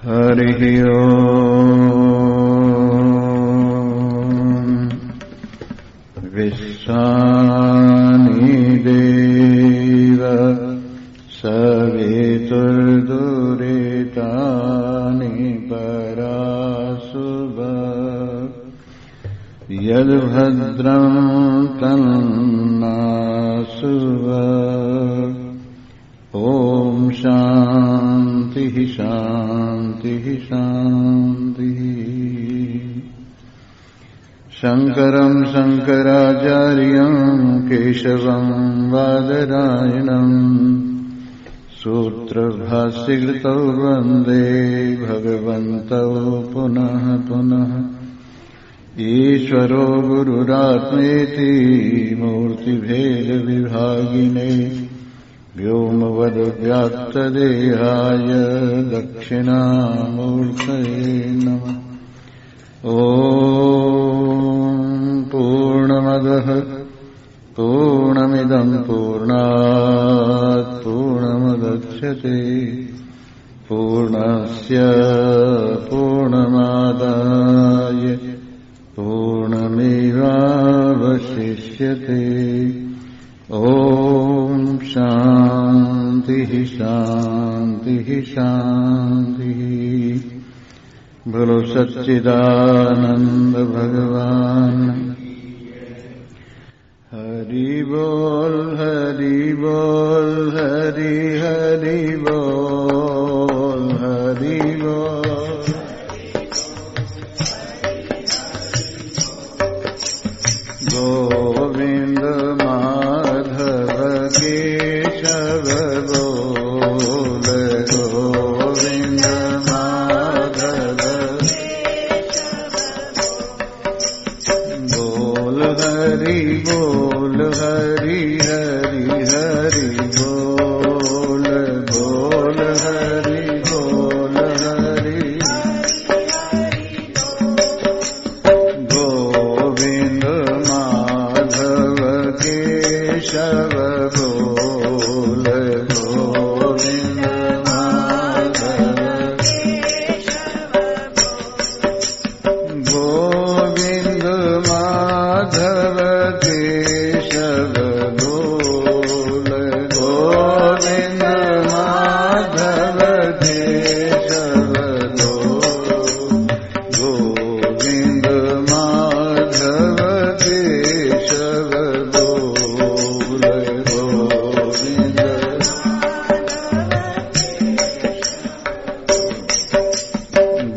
हरिः ओम्। विश्वानि देव सवितुर्दुरितानि परासुभ यद्भद्रं तन्नासुभ। ॐ शान्तिः शान्तिः शान्तिः। शङ्करं शङ्कराचार्यं केशवं बादरायणं सूत्रभाष्यकृतौ वन्दे भगवन्तौ पुनः पुनः। ईश्वरो गुरुरात्मेति मूर्तिभेदविभागिने व्योमवद्व्याप्तदेहाय दक्षिणामूर्तये नमः। ॐ पूर्णमदः पूर्णमिदं पूर्णात् पूर्णमुदच्यते पूर्णस्य पूर्णमादाय पूर्णमेवावशिष्यते। ॐ शान्तिः शान्तिः शान्तिः। बोलो सच्चिदानंद भगवान। हरि बोल हरि बोल हरि हरि बोल हरि बोल। गोविंद माधव केशव बोल गोविंद माधव बोल हरि बोल हरि हरि हरि बोल बोल हरि बोल हरि। गोविंद माधव केशव बोल गोविंद माधव। गोविंद माधव केशव बोल गोविंद माधव केशव बोल गोविंद माधव केशव बोल गोविंद।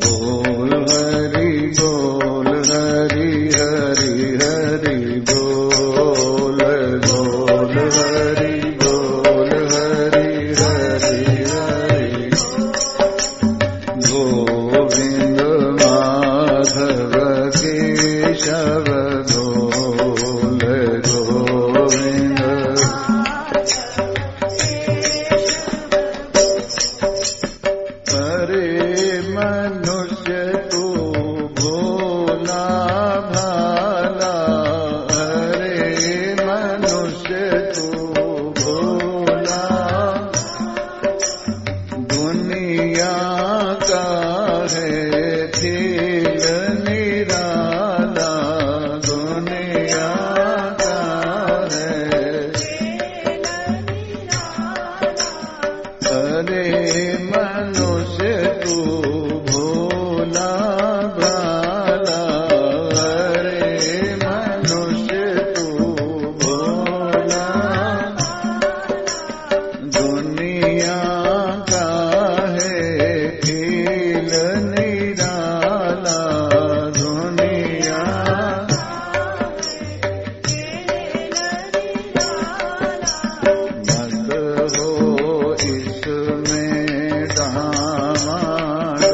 बोल हरि बोल हरि हरि हरि बोल बोल हरि बोल हरि हरि हरि। गोविंद माधव केशव बोल गोविंद। अरे मनुष्य तू भोला भाला। अरे मनुष्य तू भोला। दुनिया का है खेल निराला। दुनिया का है। अरे मनुष्य तू भोला भाला। अरे मनुष्य तू भोला। दुनिया का है खेल निराला। दुनिया मत हो इसमें डामाडोल।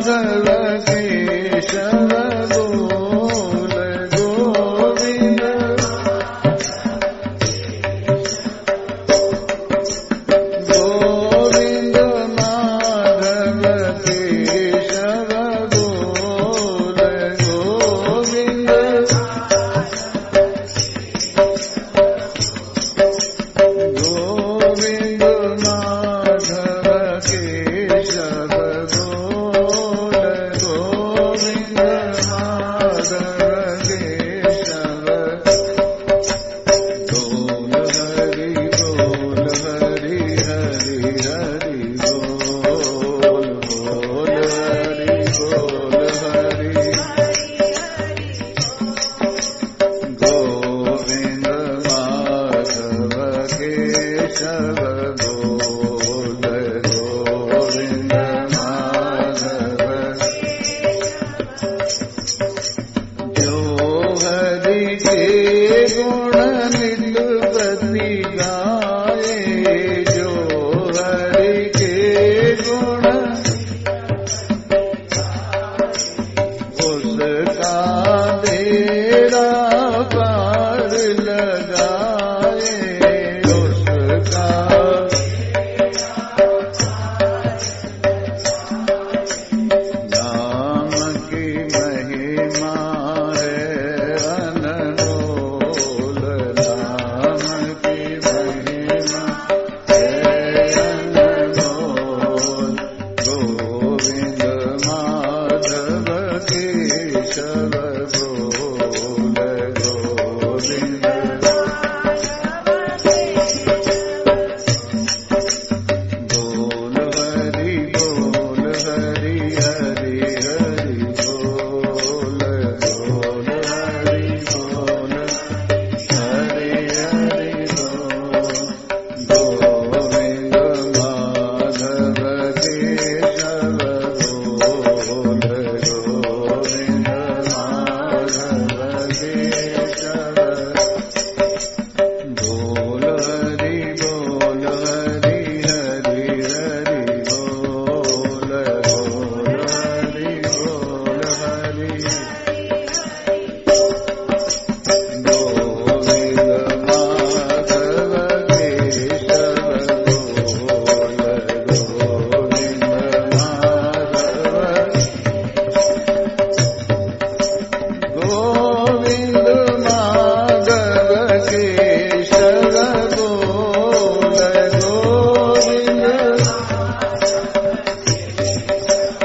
माधव केशव बोल गोविंद गोविंद माधव केशव बोल गोविंद गोविंद माधव केशव बोल गोविंद माधव केशव बोल हरि बोल हरि हरि हरि बोल बोल हरि बोल हरि गोविंद माधव केशव बोल गोविंद माधव जो हरि के गुण नित प्रति गाए जो हरि के गुण उसका बेड़ा पार लगाए उसका नाम की महिमा है अनमोल नाम की महिमा है अनमोल गोविंद माधव केशव बोल गोविंद बोल हरि बोल हरि हरि हरि बोल बोल हरि बोल हरि हरि बोल गोविंद माधव केशव बोल गोविंद माधव केशव बोल हरि बोल हरि हरि हरि बोल बोल हरि बोल हरि गोविंद माधव केशव बोल गोविंद माधव गोविंद माधव केशव बोल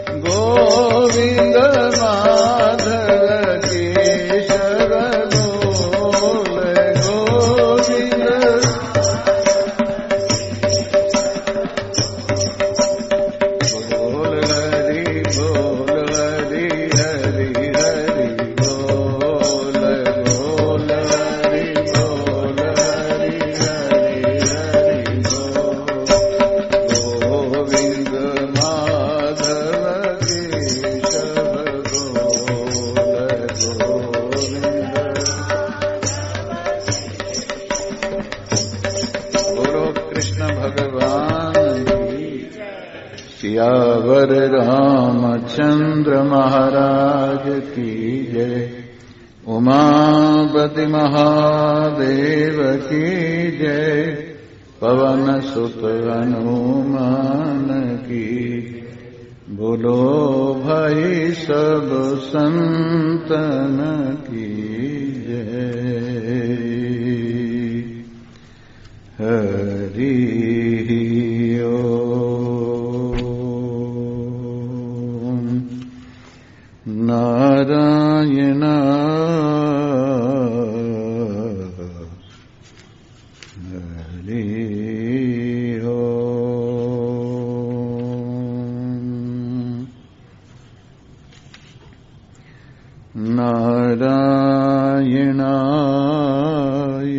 गोविंद गोविंद माधव केशव बोल गोविंद बोल हरि बोल हरि हरि हरि बोल बोल हरि बोल हरि हरि हरि बोल गोविंद माधव केशव बोल गोविंद बोलो कृष्ण भगवान की सियावर रामचंद्र महाराज की जय उमापति महादेव की जय पवन सुत हनुमान की बोलो भाई सब संतन की जय हरि ओम नारायण हरि ओम नारायणाय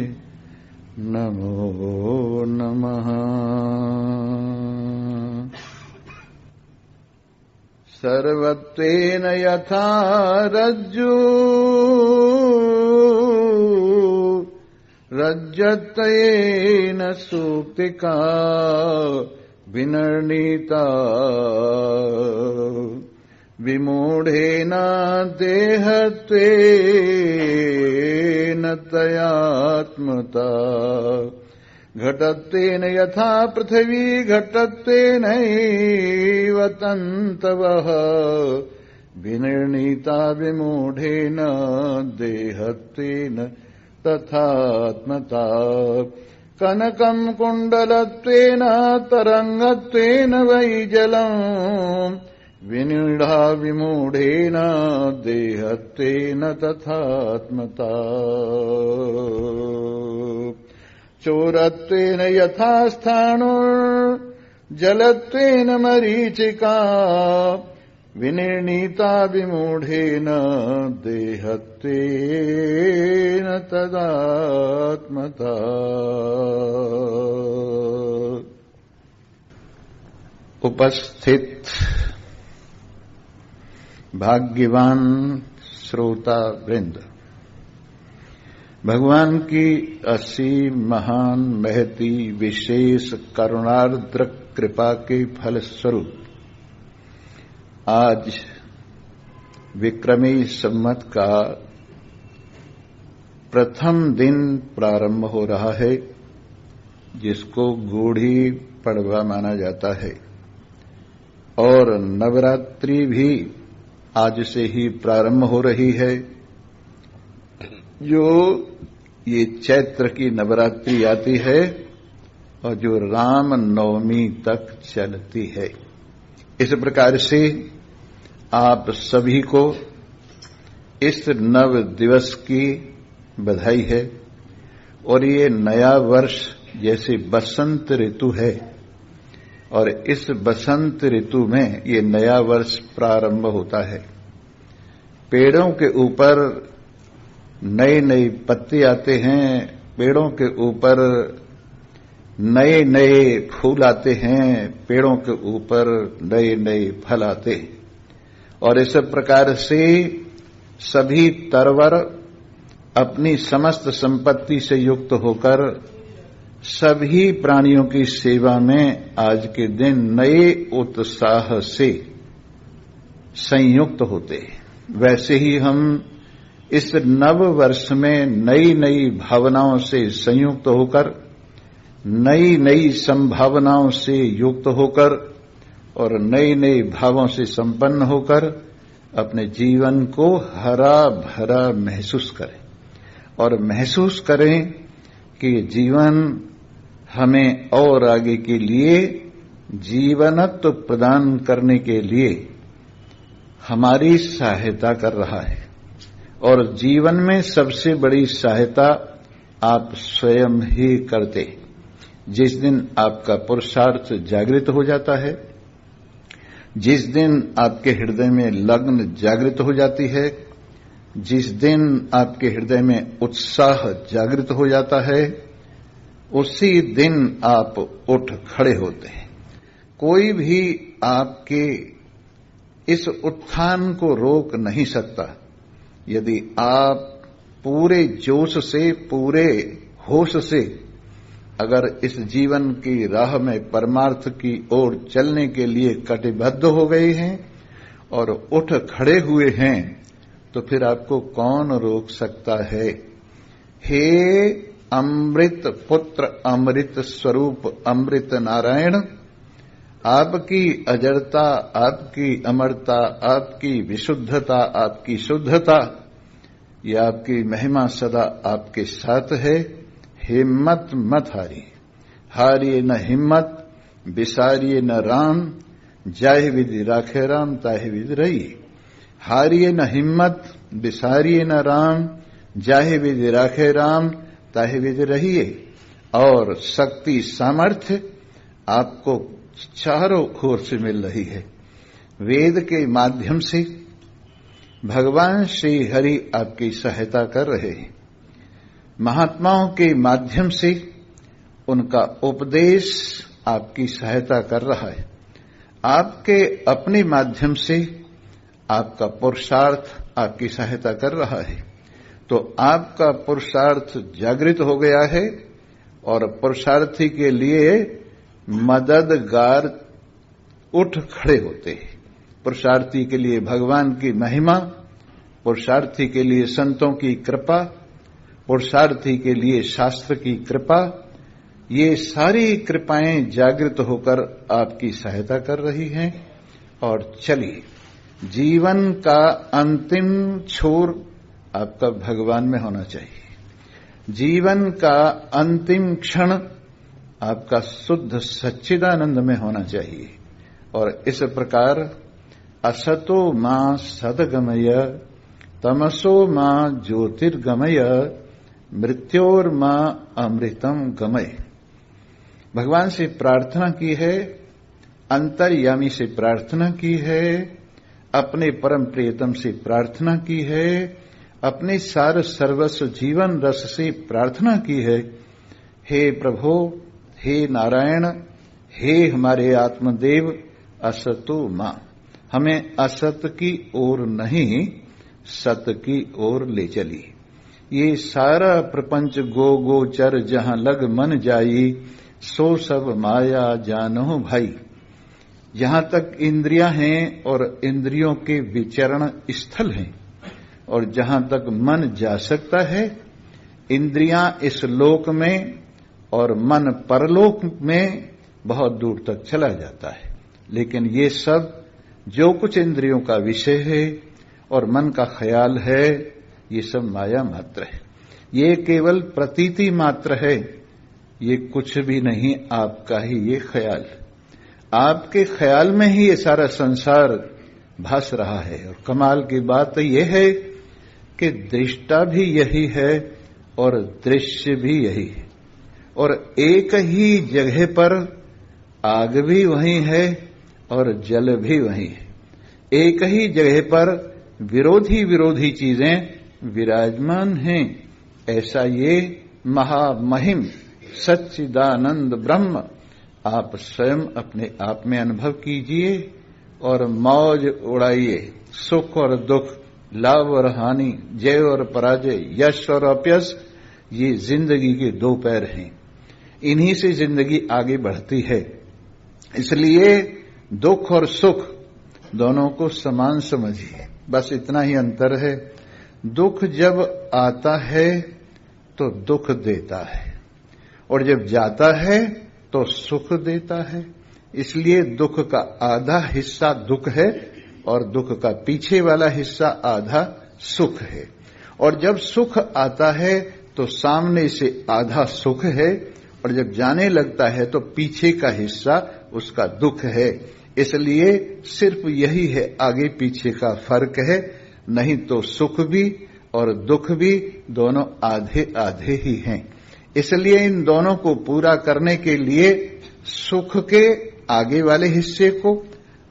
नमो नमः सर्वत्वेन यथा रज्जु रज्जतेन सूक्तिका विनिर्णीता विमूढेन देहत्वेन तयात्मता घटत्वेन यथा पृथिवी घटत्वेनैव तन्तवः विनिर्णीता विमूढेन देहत्वेन तथात्मता कनकम् कुण्डलत्वेन तरङ्गत्वेन वै जलम् विनिर्णा विमूढेन देहत्वेन तथात्मता चोरत्वेन यथा स्थाणुर्जलत्वेन मरीचिका विनिर्णीता विमूढेन देहत्वेन तदात्मता। उपस्थित भाग्यवान श्रोता वृंद, भगवान की असीम महान महती विशेष करुणार्द्र कृपा के फलस्वरूप आज विक्रमी संवत का प्रथम दिन प्रारंभ हो रहा है, जिसको गुड़ी पड़वा माना जाता है, और नवरात्रि भी आज से ही प्रारंभ हो रही है, जो ये चैत्र की नवरात्रि आती है और जो राम नवमी तक चलती है। इस प्रकार से आप सभी को इस नव दिवस की बधाई है। और ये नया वर्ष जैसे बसंत ऋतु है, और इस बसंत ऋतु में ये नया वर्ष प्रारंभ होता है। पेड़ों के ऊपर नए नए पत्ते आते हैं, पेड़ों के ऊपर नए नए फूल आते हैं, पेड़ों के ऊपर नए नए फल आते हैं। और इस प्रकार से सभी तरवर अपनी समस्त संपत्ति से युक्त होकर सभी प्राणियों की सेवा में आज के दिन नए उत्साह से संयुक्त होते हैं। वैसे ही हम इस नव वर्ष में नई नई भावनाओं से संयुक्त होकर, नई नई संभावनाओं से युक्त होकर और नए नए भावों से संपन्न होकर अपने जीवन को हरा भरा महसूस करें, और महसूस करें कि जीवन हमें और आगे के लिए जीवनत्व प्रदान करने के लिए हमारी सहायता कर रहा है। और जीवन में सबसे बड़ी सहायता आप स्वयं ही करते। जिस दिन आपका पुरुषार्थ जागृत हो जाता है, जिस दिन आपके हृदय में लग्न जागृत हो जाती है, जिस दिन आपके हृदय में उत्साह जागृत हो जाता है, उसी दिन आप उठ खड़े होते हैं। कोई भी आपके इस उत्थान को रोक नहीं सकता। यदि आप पूरे जोश से, पूरे होश से अगर इस जीवन की राह में परमार्थ की ओर चलने के लिए कटिबद्ध हो गए हैं और उठ खड़े हुए हैं, तो फिर आपको कौन रोक सकता है। हे अमृत पुत्र, अमृत स्वरूप, अमृत नारायण, आपकी अजरता, आपकी अमरता, आपकी विशुद्धता, आपकी शुद्धता, ये आपकी महिमा सदा आपके साथ है। हिम्मत मत हारिए, हारिए न हिम्मत, बिसारिए न राम, जाहि विधि राखे राम ताहि विधि रहिए। हारिए न हिम्मत, बिसारिए न राम, जाहि विधि राखे राम ताहि विधि रहिए। और शक्ति सामर्थ्य आपको चारों ओर से मिल रही है। वेद के माध्यम से भगवान श्री हरि आपकी सहायता कर रहे हैं। महात्माओं के माध्यम से उनका उपदेश आपकी सहायता कर रहा है। आपके अपने माध्यम से आपका पुरुषार्थ आपकी सहायता कर रहा है। तो आपका पुरुषार्थ जागृत हो गया है और पुरुषार्थी के लिए मददगार उठ खड़े होते हैं। पुरुषार्थी के लिए भगवान की महिमा, पुरुषार्थी के लिए संतों की कृपा, पुरुषार्थी के लिए शास्त्र की कृपा, ये सारी कृपाएं जागृत होकर आपकी सहायता कर रही हैं। और चलिए, जीवन का अंतिम छोर आपका भगवान में होना चाहिए। जीवन का अंतिम क्षण आपका शुद्ध सच्चिदानंद में होना चाहिए। और इस प्रकार असतो मां सद्गमय, तमसो मां ज्योतिर्गमय, मृत्योर्मां अमृतम गमय। भगवान से प्रार्थना की है, अंतर्यामी से प्रार्थना की है, अपने परम प्रियतम से प्रार्थना की है, अपने सार सर्वस्व जीवन रस से प्रार्थना की है। हे प्रभु, हे नारायण, हे हमारे आत्मदेव, असतो मां, हमें असत की ओर नहीं सत की ओर ले चली। ये सारा प्रपंच गो गोचर जहां लग मन जाई, सो सब माया जानो भाई। जहां तक इंद्रियां हैं और इंद्रियों के विचरण स्थल हैं, और जहां तक मन जा सकता है, इंद्रियां इस लोक में और मन परलोक में बहुत दूर तक चला जाता है। लेकिन ये सब जो कुछ इंद्रियों का विषय है और मन का ख्याल है, ये सब माया मात्र है। ये केवल प्रतीति मात्र है, ये कुछ भी नहीं, आपका ही ये ख्याल। आपके ख्याल में ही ये सारा संसार भास रहा है। और कमाल की बात यह है कि दृष्टा भी यही है और दृश्य भी यही है। और एक ही जगह पर आग भी वही है और जल भी वही है। एक ही जगह पर विरोधी विरोधी चीजें विराजमान हैं। ऐसा ये महामहिम सच्चिदानंद ब्रह्म आप स्वयं अपने आप में अनुभव कीजिए और मौज उड़ाइए। सुख और दुख, लाभ और हानि, जय और पराजय, यश और अपयश, ये जिंदगी के दो पैर हैं। इन्हीं से जिंदगी आगे बढ़ती है। इसलिए दुख और सुख दोनों को समान समझिए। बस इतना ही अंतर है। दुख जब आता है तो दुख देता है, और जब जाता है तो सुख देता है। इसलिए दुख का आधा हिस्सा दुख है और दुख का पीछे वाला हिस्सा आधा सुख है। और जब सुख आता है तो सामने से आधा सुख है, और जब जाने लगता है तो पीछे का हिस्सा उसका दुख है। इसलिए सिर्फ यही है, आगे पीछे का फर्क है, नहीं तो सुख भी और दुख भी दोनों आधे आधे ही हैं। इसलिए इन दोनों को पूरा करने के लिए सुख के आगे वाले हिस्से को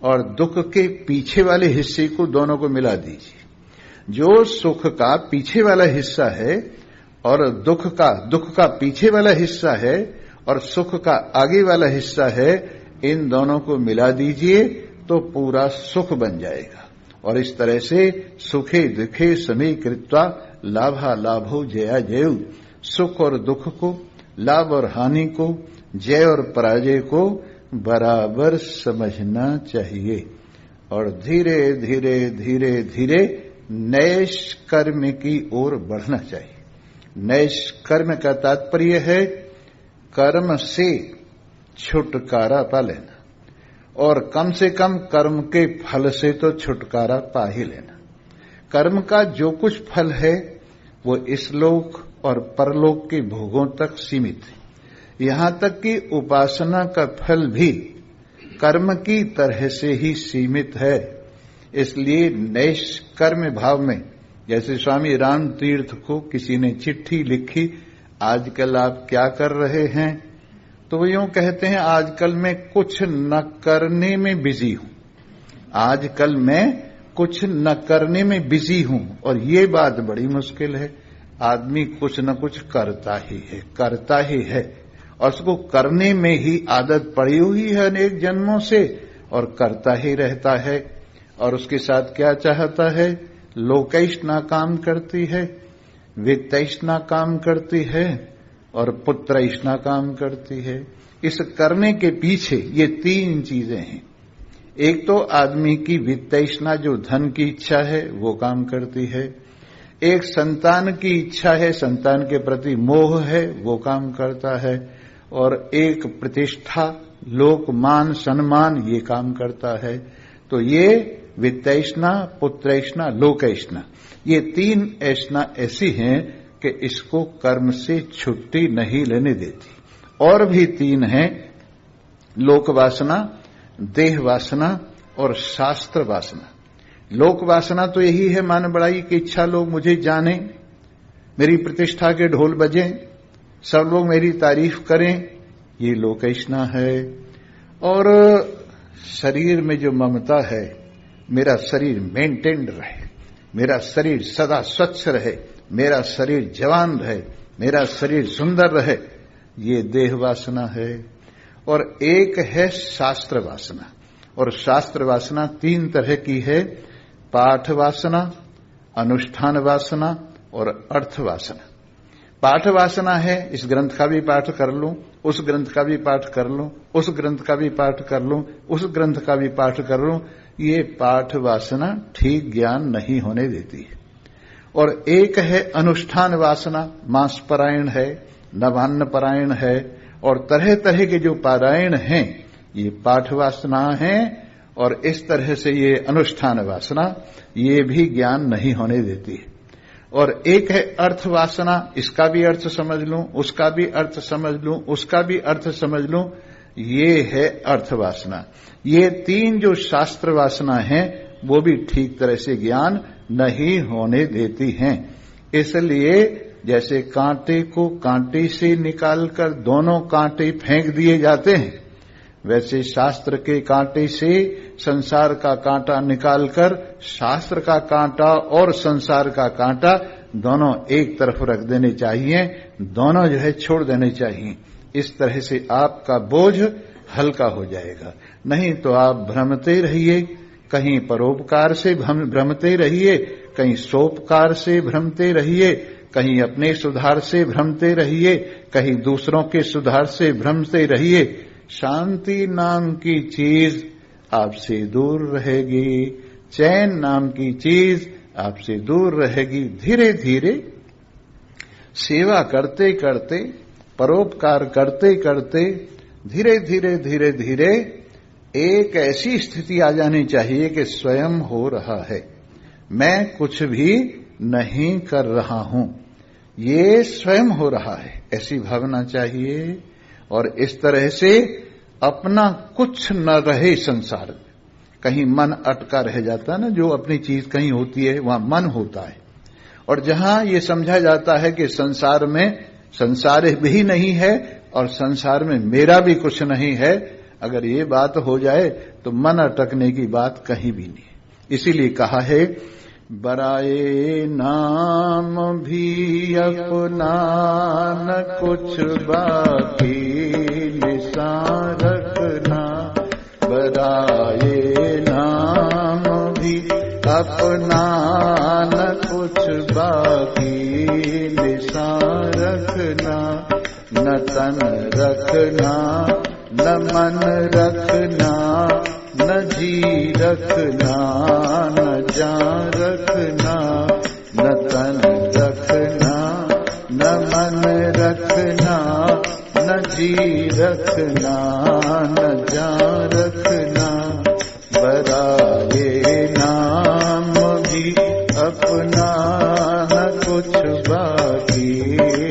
और दुख के पीछे वाले हिस्से को, दोनों को मिला दीजिए। जो सुख का पीछे वाला हिस्सा है और दुख का पीछे वाला हिस्सा है और सुख का आगे वाला हिस्सा है, इन दोनों को मिला दीजिए तो पूरा सुख बन जाएगा। और इस तरह से सुखे दुखे समी कृत्वा लाभा लाभो जया जयु, सुख और दुख को, लाभ और हानि को, जय और पराजय को बराबर समझना चाहिए। और धीरे धीरे धीरे धीरे नैष्कर्म की ओर बढ़ना चाहिए। नैष्कर्म का तात्पर्य है कर्म से छुटकारा पा लेना, और कम से कम कर्म के फल से तो छुटकारा पा ही लेना। कर्म का जो कुछ फल है वो इस लोक और परलोक के भोगों तक सीमित है। यहां तक कि उपासना का फल भी कर्म की तरह से ही सीमित है। इसलिए नैष्कर्म भाव में, जैसे स्वामी राम तीर्थ को किसी ने चिट्ठी लिखी, आजकल आप क्या कर रहे हैं, तो वो यूं कहते हैं आजकल मैं कुछ न करने में बिजी हूं। आजकल मैं कुछ न करने में बिजी हूं। और ये बात बड़ी मुश्किल है। आदमी कुछ न कुछ करता ही है और उसको करने में ही आदत पड़ी हुई है अनेक जन्मों से, और करता ही रहता है। और उसके साथ क्या चाहता है, लोकैष्णा काम करती है, वित्तैष्णा काम करती है और पुत्रैष्णा काम करती है। इस करने के पीछे ये 3 चीजें हैं। एक तो आदमी की वित्तैषणा, जो धन की इच्छा है, वो काम करती है। एक संतान की इच्छा है, संतान के प्रति मोह है, वो काम करता है। और एक प्रतिष्ठा, लोक मान सम्मान, ये काम करता है। तो ये वित्तैषणा, पुत्रैषणा, लोकैषणा, ये 3 ऐषणा ऐसी हैं कि इसको कर्म से छुट्टी नहीं लेने देती। और भी 3 हैं, लोक वासना, देह वासना और शास्त्र वासना। लोक वासना तो यही है, मान बढ़ाई की इच्छा, लोग मुझे जाने, मेरी प्रतिष्ठा के ढोल बजें, सब लोग मेरी तारीफ करें, ये लोकैषणा है। और शरीर में जो ममता है, मेरा शरीर मेंटेन्ड रहे, मेरा शरीर सदा स्वच्छ रहे, मेरा शरीर जवान रहे, मेरा शरीर सुंदर रहे, ये देह वासना है। और एक है शास्त्र वासना। और शास्त्र वासना 3 तरह की है, पाठ वासना, अनुष्ठान वासना और अर्थ वासना। पाठ वासना है, इस ग्रंथ का भी पाठ कर लूं, उस ग्रंथ का भी पाठ कर लूं, उस ग्रंथ का भी पाठ कर लूं, उस ग्रंथ का भी पाठ कर लूं, ये पाठ वासना ठीक ज्ञान नहीं होने देती है। और एक है अनुष्ठान वासना, मांस परायण है, नवान्न परायण है, और तरह तरह के जो पारायण हैं, ये पाठ वासना हैं। और इस तरह से ये अनुष्ठान वासना, ये भी ज्ञान नहीं होने देती है। और एक है अर्थ वासना, इसका भी अर्थ समझ लूं, उसका भी अर्थ समझ लूं, उसका भी अर्थ समझ लूं, ये है अर्थ वासना। ये 3 जो शास्त्र वासना हैं, वो भी ठीक तरह से ज्ञान नहीं होने देती हैं। इसलिए जैसे कांटे को कांटे से निकालकर दोनों कांटे फेंक दिए जाते हैं, वैसे शास्त्र के कांटे से संसार का कांटा निकालकर शास्त्र का कांटा और संसार का कांटा दोनों एक तरफ रख देने चाहिए, दोनों जो है छोड़ देने चाहिए। इस तरह से आपका बोझ हल्का हो जाएगा। नहीं तो आप भ्रमते रहिए, कहीं परोपकार से भ्रमते रहिए, कहीं सोपकार से भ्रमते रहिए, कहीं अपने सुधार से भ्रमते रहिए, कहीं दूसरों के सुधार से भ्रमते रहिए। शांति नाम की चीज आपसे दूर रहेगी, चैन नाम की चीज आपसे दूर रहेगी। धीरे धीरे सेवा करते करते, परोपकार करते करते, धीरे धीरे धीरे धीरे एक ऐसी स्थिति आ जानी चाहिए कि स्वयं हो रहा है, मैं कुछ भी नहीं कर रहा हूं, ये स्वयं हो रहा है, ऐसी भावना चाहिए। और इस तरह से अपना कुछ न रहे संसार में। कहीं मन अटका रह जाता है ना, जो अपनी चीज कहीं होती है वहां मन होता है। और जहां ये समझा जाता है कि संसार में संसार भी नहीं है और संसार में मेरा भी कुछ नहीं है, अगर ये बात हो जाए तो मन अटकने की बात कहीं भी नहीं। इसीलिए कहा है, बराए नाम भी अपना न कुछ बाकी निशान रखना, बराए नाम भी अपना न कुछ बाकी निशान रखना, न तन रखना न मन रखना, न जी रखना न जान रखना, न तन रखना न मन रखना, न जी रखना न जान रखना, बराए नाम भी अपना न कुछ बाकी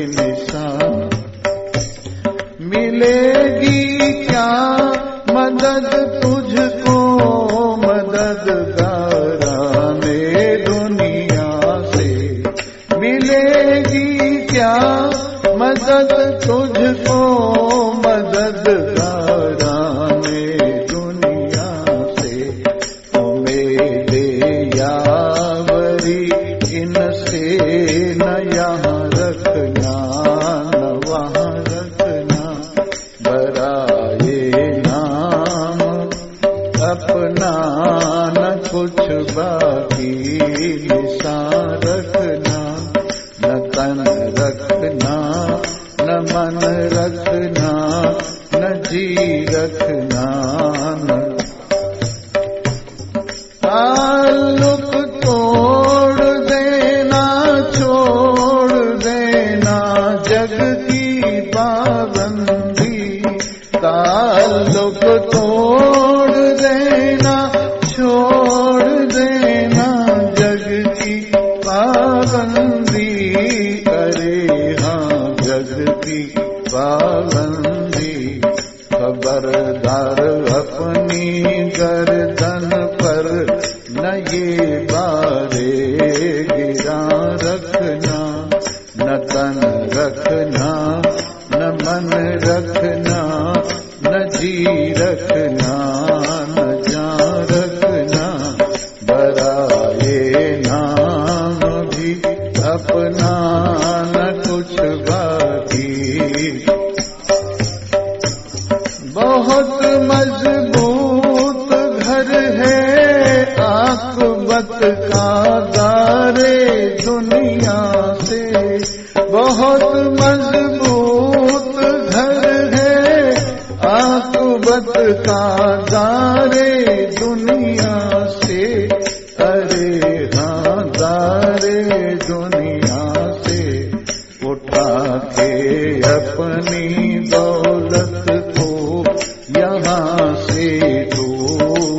निशान। मिलेगी क्या मदद तुझको मददगारा में दुनिया से, मिलेगी क्या मदद तुझको मददगारा में दुनिया से, ओ मेरे यावरी इनसे न यहाँ रखना न वहाँ रखना, बराए नाम अपना न कुछ बाकी निशान रखना, न तन रखना न मन रखना, न जी रखना ताल्लुक तोड़ देना छोड़ देना जग की पाबंदी ताल्लुक तोड़ देना छोड़ देना जग की पाबंदी करे हाँ जग की पाबंदी खबरदार अपनी गर्दन पर न ये बारे गिरा रखना न तन रखना न मन रखना न जी रखना न जान रखना बराए नाम भी अपना न कुछ बाकी बहुत मजबूत घर है आक़िबत का दारे दुनिया से बहुत मजबूत घर है आक़िबत का दारे दुनिया से अरे हाँ दारे दुनिया से उठा के अपनी दौलत को यहाँ से तू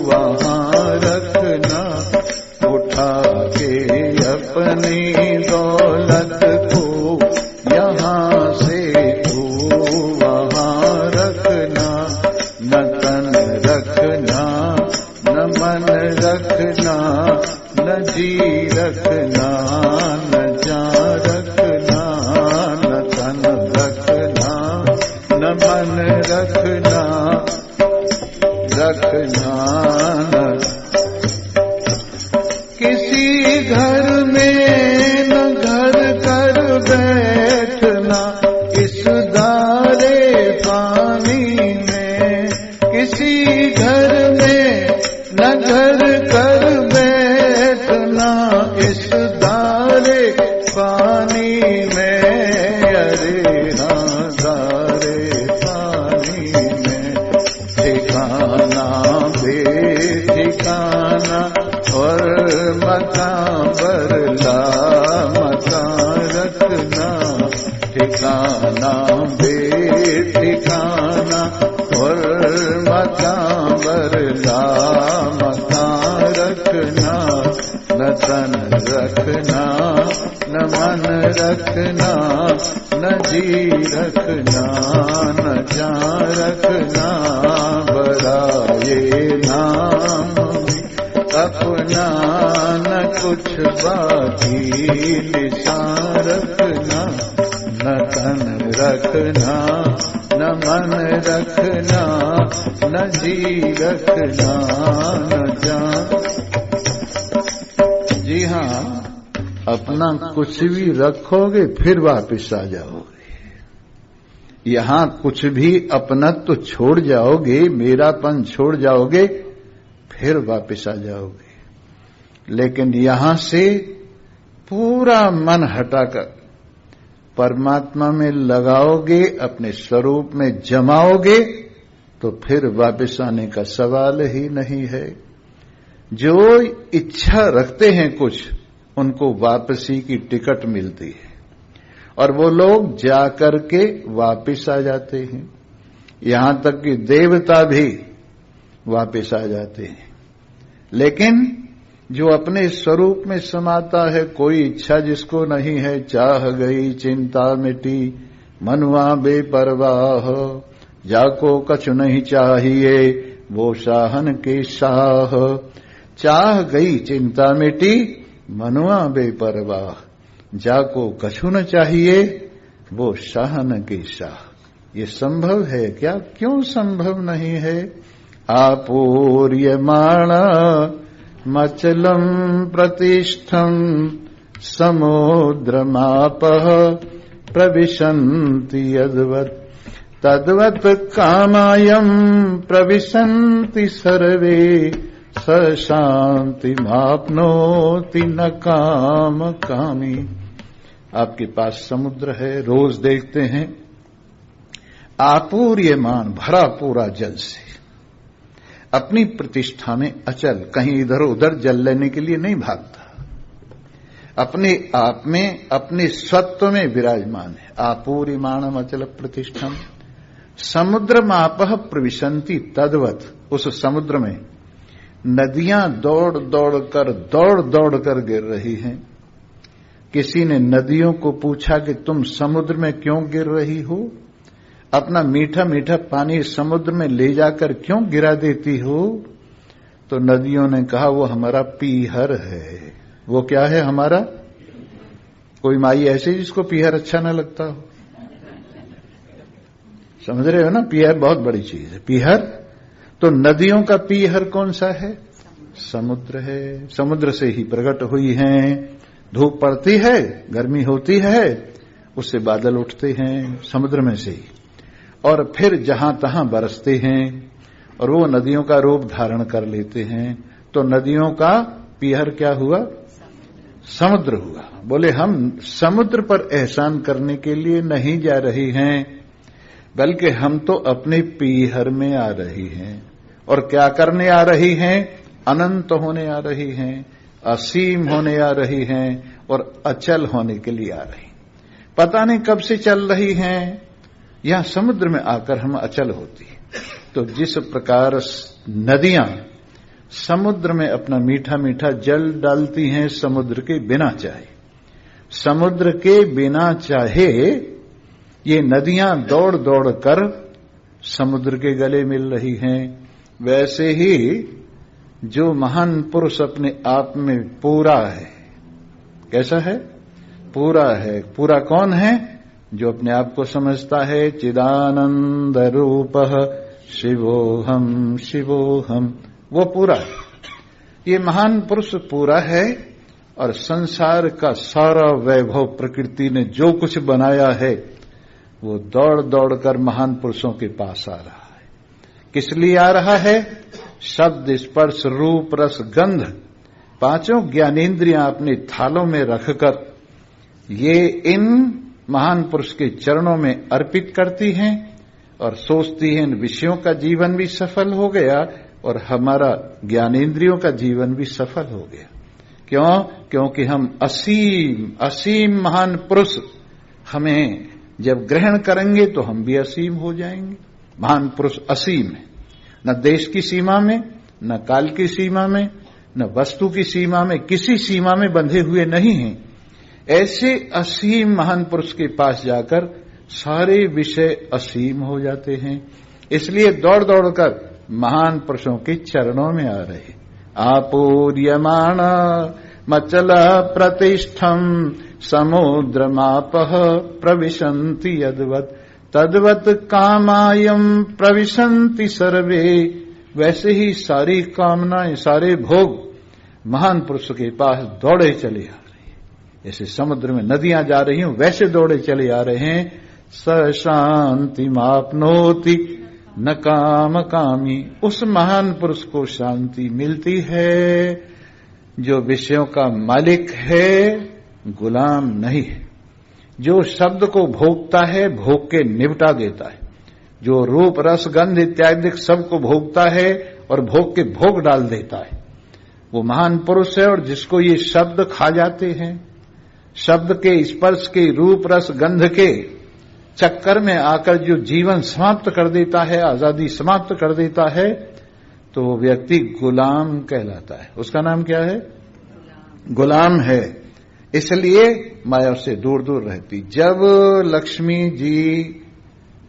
वहाँ रखना उठा के अपनी दौलत को यहाँ से तू वहाँ रखना न तन रखना न मन रखना न जी रखना न जान रखना न तन रखना न मन रखना रखना किसी घर में न घर कर बैठना इस दारे पानी में किसी घर में न घर कर बैठना इस दारे पानी में अरे हाँ दारे पानी में ठिकाना बेठिकाना और मकान बरला मकान रखना ठिकाना बेठिकाना और मकान बरला मकान रखना न तन रखना न मन रखना न जी रखना न जान रखना बराए नाम अपना न कुछ बाकी निशान रखना न तन रखना न मन रखना न जी रखना न जान जी हाँ अपना कुछ भी रखोगे फिर वापस आ जाओगे यहाँ कुछ भी अपनत्व छोड़ जाओगे मेरापन छोड़ जाओगे फिर वापस आ जाओगे लेकिन यहां से पूरा मन हटाकर परमात्मा में लगाओगे अपने स्वरूप में जमाओगे तो फिर वापस आने का सवाल ही नहीं है। जो इच्छा रखते हैं कुछ उनको वापसी की टिकट मिलती है और वो लोग जाकर के वापस आ जाते हैं। यहां तक कि देवता भी वापस आ जाते हैं। लेकिन जो अपने स्वरूप में समाता है कोई इच्छा जिसको नहीं है चाह गई चिंता मिटी मनुआ बेपरवाह जाको कछु नहीं चाहिए वो शाहन के शाह। चाह गई चिंता मिटी मनुआ बेपरवाह जाको कछु न चाहिए वो शाहन के शाह। ये संभव है क्या? क्यों संभव नहीं है? आपूर्यमाण मचलम प्रतिष्ठम समुद्रमापः प्रविशन्ति यद्वत् तद्वत् कामायम प्रविशन्ति सर्वे स शांति माप्नोति न काम कामी। आपके पास समुद्र है, रोज देखते हैं आपूर्यमान, भरा पूरा जल से, अपनी प्रतिष्ठा में अचल, कहीं इधर उधर जल लेने के लिए नहीं भागता, अपने आप में अपने स्वत्व में विराजमान है। आपूर्यमाणम अचल प्रतिष्ठम समुद्रमापः प्रविशन्ति तद्वत्, उस समुद्र में नदियां दौड़ दौड़ कर गिर रही हैं। किसी ने नदियों को पूछा कि तुम समुद्र में क्यों गिर रही हो, अपना मीठा मीठा पानी समुद्र में ले जाकर क्यों गिरा देती हो? तो नदियों ने कहा वो हमारा पीहर है। वो क्या है हमारा? कोई माई ऐसे जिसको पीहर अच्छा ना लगता हो? समझ रहे हो ना, पीहर बहुत बड़ी चीज है। पीहर तो नदियों का पीहर कौन सा है? समुद्र है। समुद्र से ही प्रकट हुई हैं। धूप पड़ती है, गर्मी होती है, उससे बादल उठते हैं समुद्र में से ही, और फिर जहां तहां बरसते हैं और वो नदियों का रूप धारण कर लेते हैं। तो नदियों का पीहर क्या हुआ? समुद्र हुआ। बोले हम समुद्र पर एहसान करने के लिए नहीं जा रही हैं, बल्कि हम तो अपने पीहर में आ रही हैं। और क्या करने आ रही हैं? अनंत होने आ रही हैं, असीम होने आ रही हैं और अचल होने के लिए आ रही। पता नहीं कब से चल रही हैं, यहां समुद्र में आकर हम अचल होती है। तो जिस प्रकार नदियां समुद्र में अपना मीठा मीठा जल डालती हैं समुद्र के बिना चाहे, समुद्र के बिना चाहे ये नदियां दौड़ दौड़ कर समुद्र के गले मिल रही हैं, वैसे ही जो महान पुरुष अपने आप में पूरा है, कैसा है? पूरा है। पूरा कौन है? जो अपने आप को समझता है चिदानंद रूपः शिवोहम शिवोहम, वो पूरा है। ये महान पुरुष पूरा है और संसार का सारा वैभव प्रकृति ने जो कुछ बनाया है वो दौड़ दौड़ कर महान पुरुषों के पास आ रहा है। किस लिए आ रहा है? शब्द स्पर्श रूप रस गंध, पांचों ज्ञानेन्द्रियां अपने थालों में रखकर ये इन महान पुरुष के चरणों में अर्पित करती हैं और सोचती हैं इन विषयों का जीवन भी सफल हो गया और हमारा ज्ञानेन्द्रियों का जीवन भी सफल हो गया। क्यों? क्योंकि हम असीम महान पुरुष हमें जब ग्रहण करेंगे तो हम भी असीम हो जाएंगे। महान पुरुष असीम है, न देश की सीमा में, न काल की सीमा में, न वस्तु की सीमा में, किसी सीमा में बंधे हुए नहीं हैं। ऐसे असीम महान पुरुष के पास जाकर सारे विषय असीम हो जाते हैं। इसलिए दौड़ दौड़ कर महान पुरुषों के चरणों में आ रहे। आपूर्यमाण मचल प्रतिष्ठम समुद्रमापः प्रविशन्ति यद्वत् तद्वत् कामायम प्रविशन्ति सर्वे। वैसे ही सारी कामनाएं, सारे भोग महान पुरुष के पास दौड़े चले आ रहे हैं। जैसे समुद्र में नदियां जा रही हूं वैसे दौड़े चले आ रहे हैं। स शांति मापनोति न काम कामी, उस महान पुरुष को शांति मिलती है जो विषयों का मालिक है, गुलाम नहीं है। जो शब्द को भोगता है, भोग के निपटा देता है। जो रूप रस गंध इत्यादि सबको भोगता है और भोग के भोग डाल देता है, वो महान पुरुष है। और जिसको ये शब्द खा जाते हैं, शब्द के स्पर्श के रूप रस गंध के चक्कर में आकर जो जीवन समाप्त कर देता है, आजादी समाप्त कर देता है, तो वो व्यक्ति गुलाम कहलाता है। उसका नाम क्या है? गुलाम है। इसलिए माया से दूर दूर रहती। जब लक्ष्मी जी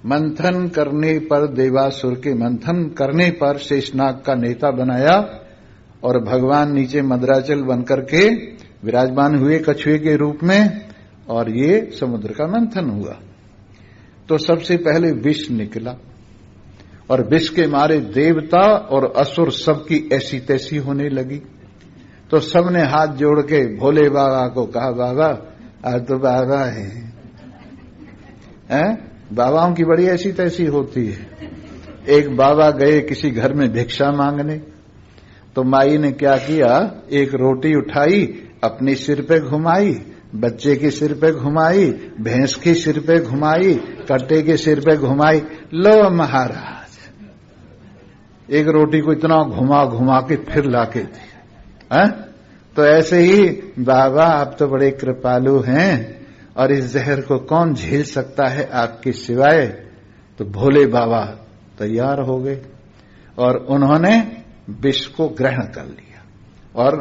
मंथन करने पर, देवासुर के मंथन करने पर शेषनाग का नेता बनाया और भगवान नीचे मद्राचल बनकर के विराजमान हुए कछुए के रूप में, और ये समुद्र का मंथन हुआ, तो सबसे पहले विष निकला और विष के मारे देवता और असुर सबकी ऐसी तैसी होने लगी। तो सबने हाथ जोड़ के भोले बाबा को कहा, बाबा आज तो बाबा है। बाबाओं की बड़ी ऐसी तैसी होती है। एक बाबा गए किसी घर में भिक्षा मांगने, तो माई ने क्या किया, एक रोटी उठाई, अपने सिर पे घुमाई बच्चे के सिर पे घुमाई, भैंस के सिर पे घुमाई, कट्टे के सिर पे घुमाई, लो महाराज एक रोटी को इतना घुमा घुमा के फिर लाके दी। तो ऐसे ही बाबा आप तो बड़े कृपालु हैं और इस जहर को कौन झेल सकता है आपके सिवाय। तो भोले बाबा तैयार हो गए और उन्होंने विष को ग्रहण कर लिया और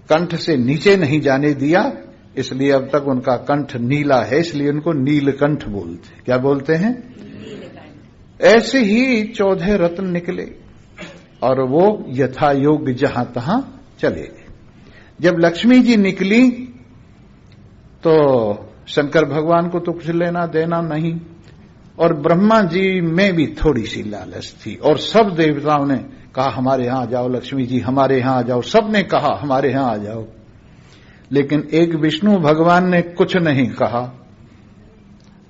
कंठ से नीचे नहीं जाने दिया, इसलिए अब तक उनका कंठ नीला है, इसलिए उनको नीलकंठ बोलते। क्या बोलते हैं? ऐसे ही 14 रत्न निकले और वो यथा योग्य जहां तहां चले गए। जब लक्ष्मी जी निकली तो शंकर भगवान को तो कुछ लेना देना नहीं और ब्रह्मा जी में भी थोड़ी सी लालच थी और सब देवताओं ने कहा हमारे यहां आ जाओ लक्ष्मी जी, हमारे यहां आ जाओ। सबने कहा हमारे यहां आ जाओ, लेकिन एक विष्णु भगवान ने कुछ नहीं कहा।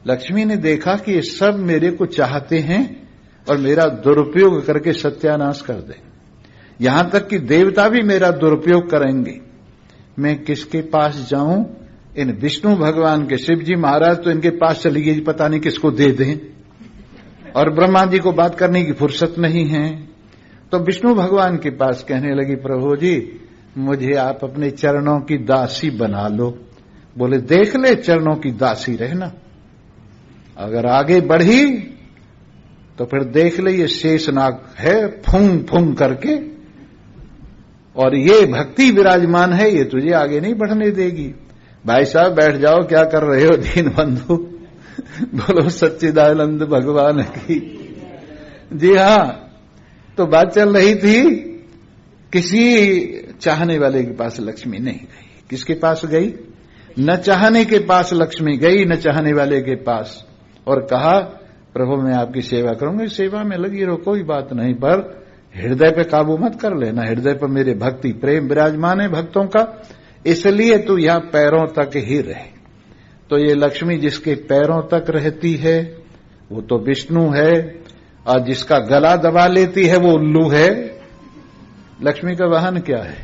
लक्ष्मी ने देखा कि ये सब मेरे को चाहते हैं और मेरा दुरुपयोग करके सत्यानाश कर दें, यहां तक कि देवता भी मेरा दुरुपयोग करेंगे। मैं किसके पास जाऊं? इन विष्णु भगवान के, शिव जी महाराज तो इनके पास चली गई, पता नहीं किसको दे दें, और ब्रह्मा जी को बात करने की फुर्सत नहीं है। तो विष्णु भगवान के पास कहने लगी प्रभु जी मुझे आप अपने चरणों की दासी बना लो। बोले देख ले चरणों की दासी रहना, अगर आगे बढ़ी तो फिर देख ले ये शेषनाग है फूंग फूंग करके, और ये भक्ति विराजमान है, ये तुझे आगे नहीं बढ़ने देगी। भाई साहब बैठ जाओ, क्या कर रहे हो दीन बंधु। बोलो सच्चिदानंद भगवान की। जी हां, तो बात चल रही थी, किसी चाहने वाले के पास लक्ष्मी नहीं गई। किसके पास गई? न चाहने के पास लक्ष्मी गई, न चाहने वाले के पास, और कहा प्रभु मैं आपकी सेवा करूंगी। सेवा में लगी रहो, कोई बात नहीं, पर हृदय पे काबू मत कर लेना। हृदय पर मेरे भक्ति प्रेम विराजमान है भक्तों का, इसलिए तू यहां पैरों तक ही रहे। तो ये लक्ष्मी जिसके पैरों तक रहती है वो तो विष्णु है, और जिसका गला दबा लेती है वो उल्लू है। लक्ष्मी का वाहन क्या है?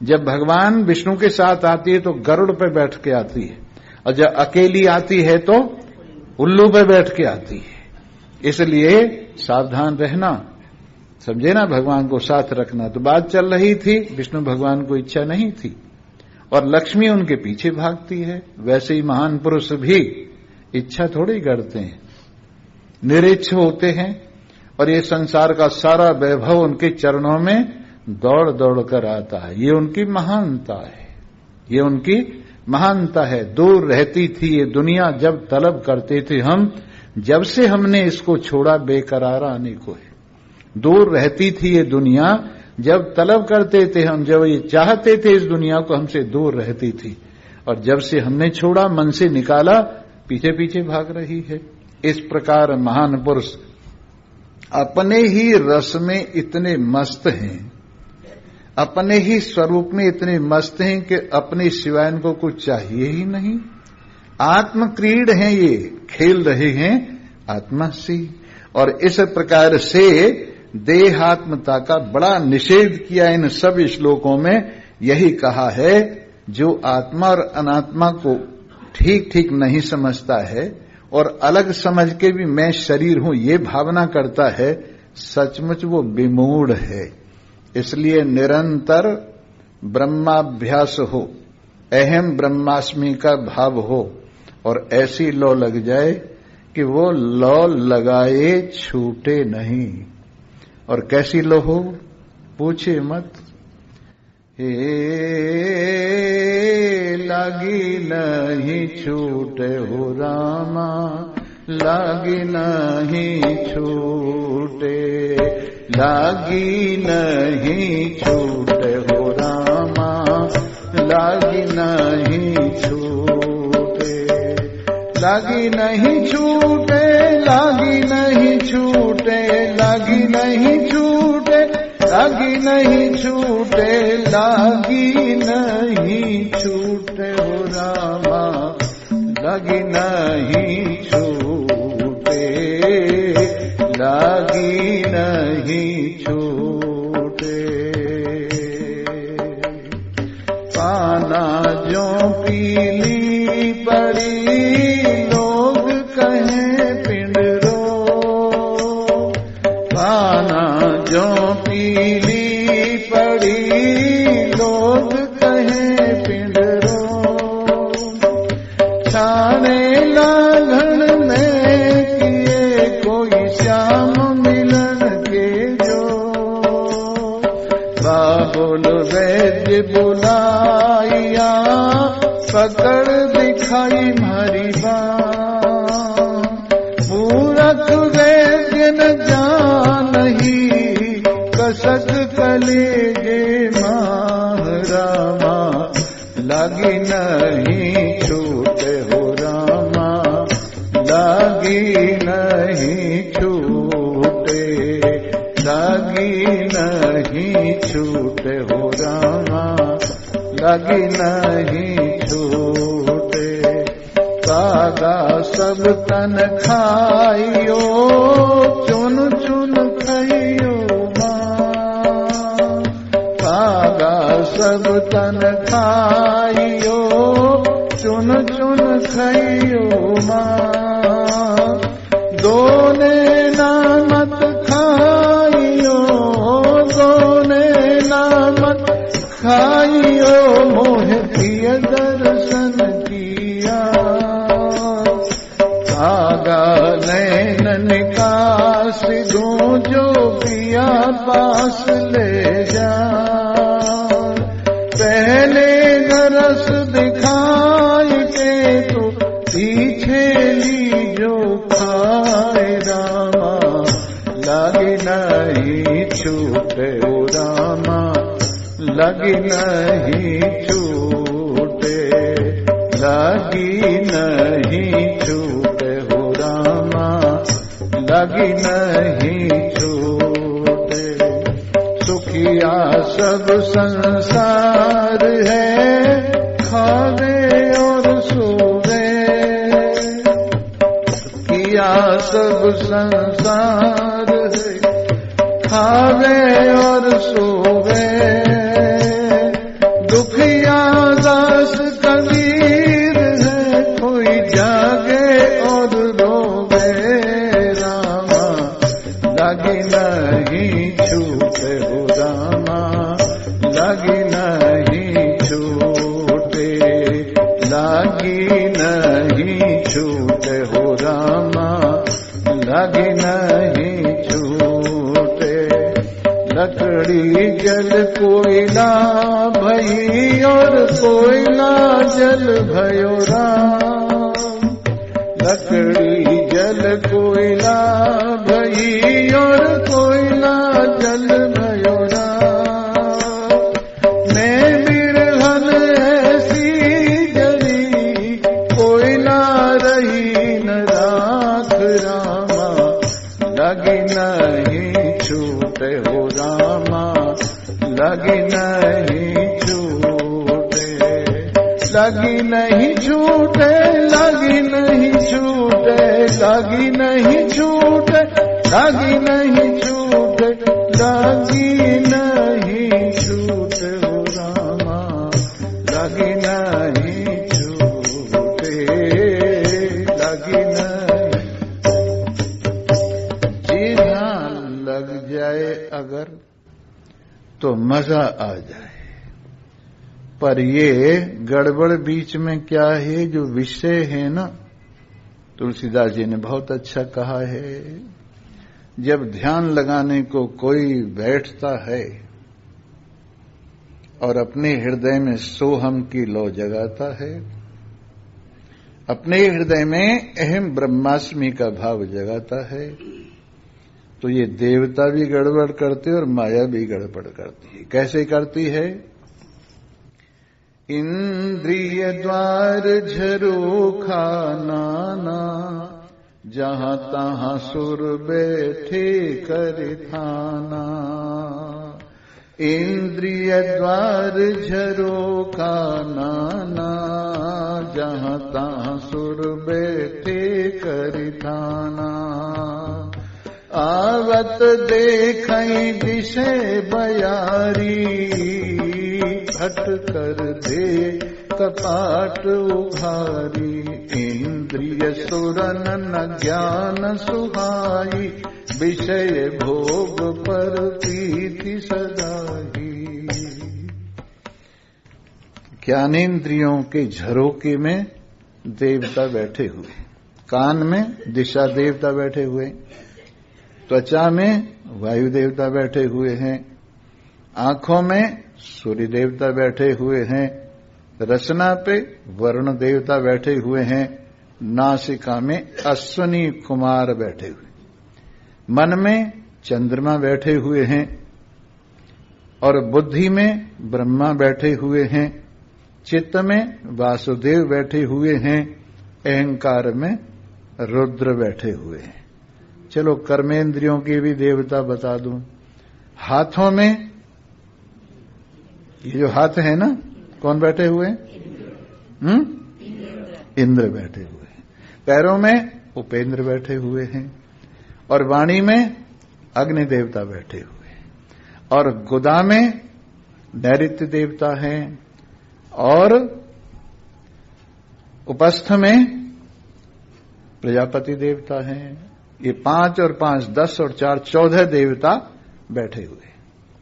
जब भगवान विष्णु के साथ आती है तो गरुड़ पे बैठ के आती है, और जब अकेली आती है तो उल्लू पे बैठ के आती है। इसलिए सावधान रहना, समझे ना, भगवान को साथ रखना। तो बात चल रही थी, विष्णु भगवान को इच्छा नहीं थी और लक्ष्मी उनके पीछे भागती है। वैसे ही महान पुरुष भी इच्छा थोड़ी करते हैं, निरीच्छ होते हैं, और ये संसार का सारा वैभव उनके चरणों में दौड़ दौड़ कर आता है। ये उनकी महानता है, ये उनकी महानता है। दूर रहती थी ये दुनिया जब तलब करते थे हम, जब से हमने इसको छोड़ा बेकरार आने को है। दूर रहती थी ये दुनिया जब तलब करते थे हम, जब ये चाहते थे इस दुनिया को, हमसे दूर रहती थी, और जब से हमने छोड़ा, मन से निकाला, पीछे पीछे भाग रही है। इस प्रकार महान पुरुष अपने ही रस में इतने मस्त हैं, अपने ही स्वरूप में इतने मस्त हैं कि अपने सिवाय इनको कुछ चाहिए ही नहीं। आत्मक्रीड हैं, ये खेल रहे हैं आत्मा से, और इस प्रकार से देहात्मता का बड़ा निषेध किया इन सब श्लोकों में। यही कहा है जो आत्मा और अनात्मा को ठीक ठीक नहीं समझता है और अलग समझ के भी मैं शरीर हूं ये भावना करता है, सचमुच वो विमूढ़ है। इसलिए निरंतर ब्रह्माभ्यास हो, अहम ब्रह्मास्मि का भाव हो, और ऐसी लौ लग जाए कि वो लौ लगाए छूटे नहीं। और कैसी लौ हो पूछे मत। हे लागी नहीं छूटे हो रामा, लागी नहीं छूटे, लागी नहीं छूटे हो रामा, लागी नहीं छूटे, लागी नहीं छूटे, लागी नहीं छूटे, लागी नहीं छूटे, लागी नहीं छूटे, लागी नहीं छूटे हो रामा, लागी नहीं छूटे, लागी नहीं छूटे। पाना जो पीली पड़ी लोग कहें पिंडरो, पाना जो पीली पड़ी लोग कहें पिंडरो, छाने लाघन में किए कोई श्याम मिलन के जो, बाबुल वैद्य बुलाइया पकड़ दिखाई मारी बाँ, मूरख वैद्य न जानही कसक कलेजे माह रामा, लागी नहीं छूटे हो रामा, लागी नहीं छूटे, लागी नहीं छूटे हो रामा, लागी नहीं छूटे। कागा सब तन खाइयो चुन चुन खाइयो माँ, कागा सब तन खाइयो चुन चुन खाइयो माँ, दोने नामत खाइयो, दोने नामत खाइयो, मोह प्रिय दर्शन किया, कागा नैन निकास दूं जो पिया पास ले जा, पहले गरस दिखाई के तो पीछे ली जो खाए रामा, लागी नहीं छूटे ओ रामा, लागी नहीं छूटे, लागी नहीं छूटे हो रामा, लागी नहीं छूटे। सुखिया सब संसार है खावे और सोवे, किया सब संसार है खावे और सोवे, दुखिया दास कबीर है कोई जागे और रोवे रामा, लागी नहीं छूटे हो रामा, लागी नहीं छूटे, लागी नहीं छूटे हो रामा, लागी नहीं छूटे। लकड़ी जल कोयला भई और कोयला जल भयो राम, लकड़ी जल कोयला भई और कोयला जल भयो राम, मैं बिरहन ऐसी जली कोयला रही न राख रामा, लगी नहीं छूटे हो रामा, लगी नहीं छूटे, लगी नहीं छूटे, लगी नहीं छूटे, लगी नहीं छूटे, लगी नहीं छूटे, लगी नहीं छूटे हो रामा, लगी नहीं छूटे, लगी नहीं। जी हाँ, लग जाए अगर तो मजा आ जाए, पर ये गड़बड़ बीच में क्या है, जो विषय है ना, तुलसीदास जी ने बहुत अच्छा कहा है, जब ध्यान लगाने को कोई बैठता है और अपने हृदय में सोहम की लौ जगाता है, अपने हृदय में अहम ब्रह्मास्मि का भाव जगाता है, तो ये देवता भी गड़बड़ करते और माया भी गड़बड़ करती है। कैसे करती है? इंद्रिय द्वार झरोखा नाना, जहां तहां सुर बैठे कर थाना, इंद्रिय द्वार झरोखा नाना, जहां तहां सुर बैठे कर थाना, आवत देखई दिशे बयारी, हट कर दे कपाट उघारी। इंद्रिय सुरन न ज्ञान सुहाई, विषय भोग पर प्रीति सदाही। ज्ञानेन्द्रियों के झरोके में देवता बैठे हुए, कान में दिशा देवता बैठे हुए, त्वचा में वायु देवता बैठे हुए हैं, आंखों में सूर्य देवता बैठे हुए हैं, रसना पे वरुण देवता बैठे हुए हैं, नासिका में अश्वनी कुमार बैठे हुए, मन में चंद्रमा बैठे हुए हैं और बुद्धि में ब्रह्मा बैठे हुए हैं, चित्त में वासुदेव बैठे हुए हैं, अहंकार में रुद्र बैठे हुए हैं। चलो कर्मेंद्रियों के भी देवता बता दूं। हाथों में ये जो हाथ है ना, कौन बैठे हुए हैं? इंद्र बैठे हुए हैं। पैरों में उपेंद्र बैठे हुए हैं और वाणी में अग्नि देवता बैठे हुए हैं और गुदा में नैऋत्य देवता हैं और उपस्थ में प्रजापति देवता हैं। ये 5 और 5 10 और 4 14 देवता बैठे हुए,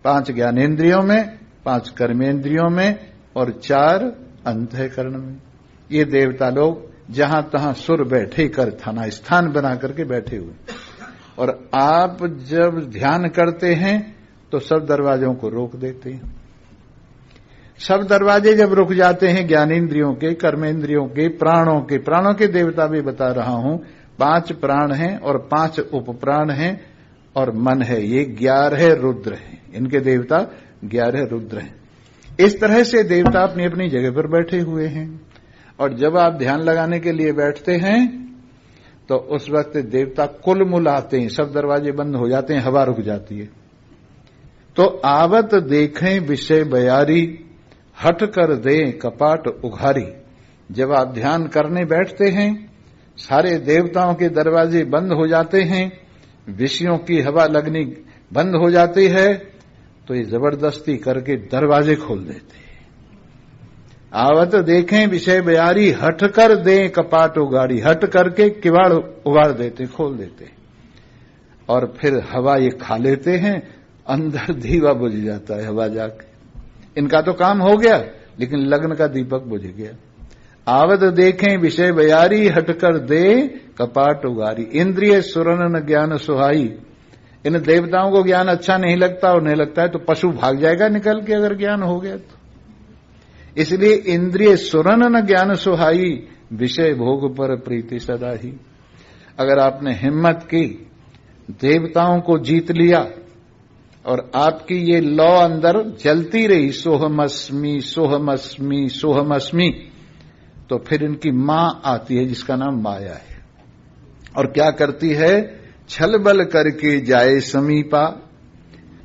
5 ज्ञानेन्द्रियों में, 5 कर्मेंद्रियों में और 4 अंतःकरण में। ये देवता लोग जहां तहां सुर बैठे कर थाना स्थान बना करके बैठे हुए। और आप जब ध्यान करते हैं तो सब दरवाजों को रोक देते हैं। सब दरवाजे जब रुक जाते हैं ज्ञानेन्द्रियों के, कर्मेंद्रियों के, प्राणों के देवता भी बता रहा हूं। 5 प्राण हैं और 5 उपप्राण हैं और मन है, ये 11 रुद्र हैं। इनके देवता 11 रुद्र हैं। इस तरह से देवता अपनी अपनी जगह पर बैठे हुए हैं। और जब आप ध्यान लगाने के लिए बैठते हैं तो उस वक्त देवता कुल मुल आते हैं, सब दरवाजे बंद हो जाते हैं, हवा रुक जाती है। तो आवत देखें विषय बयारी, हट कर दें कपाट उघारी। जब आप ध्यान करने बैठते हैं सारे देवताओं के दरवाजे बंद हो जाते हैं, विषयों की हवा लगनी बंद हो जाती है, तो ये जबरदस्ती करके दरवाजे खोल देते हैं। आवत देखें विषय बयारी, हट कर दें कपाट उगाड़ी। हट करके किवाड़ उगाड़ देते, खोल देते और फिर हवा ये खा लेते हैं, अंदर दीवा बुझ जाता है हवा जाके। इनका तो काम हो गया, लेकिन लग्न का दीपक बुझ गया। आवत देखें विषय बयारी, हटकर दे कपाट उगारी। इंद्रिय सुरन न ज्ञान सुहाई। इन देवताओं को ज्ञान अच्छा नहीं लगता, और नहीं लगता है तो पशु भाग जाएगा निकल के, अगर ज्ञान हो गया तो। इसलिए इंद्रिय सुरन न ज्ञान सुहाई, विषय भोग पर प्रीति सदा ही। अगर आपने हिम्मत की, देवताओं को जीत लिया और आपकी ये लौ अंदर चलती रही, सोहमस्मी सोहमस्मी सोहमस्मी, तो फिर इनकी मां आती है जिसका नाम माया है। और क्या करती है? छल बल करके जाए समीपा,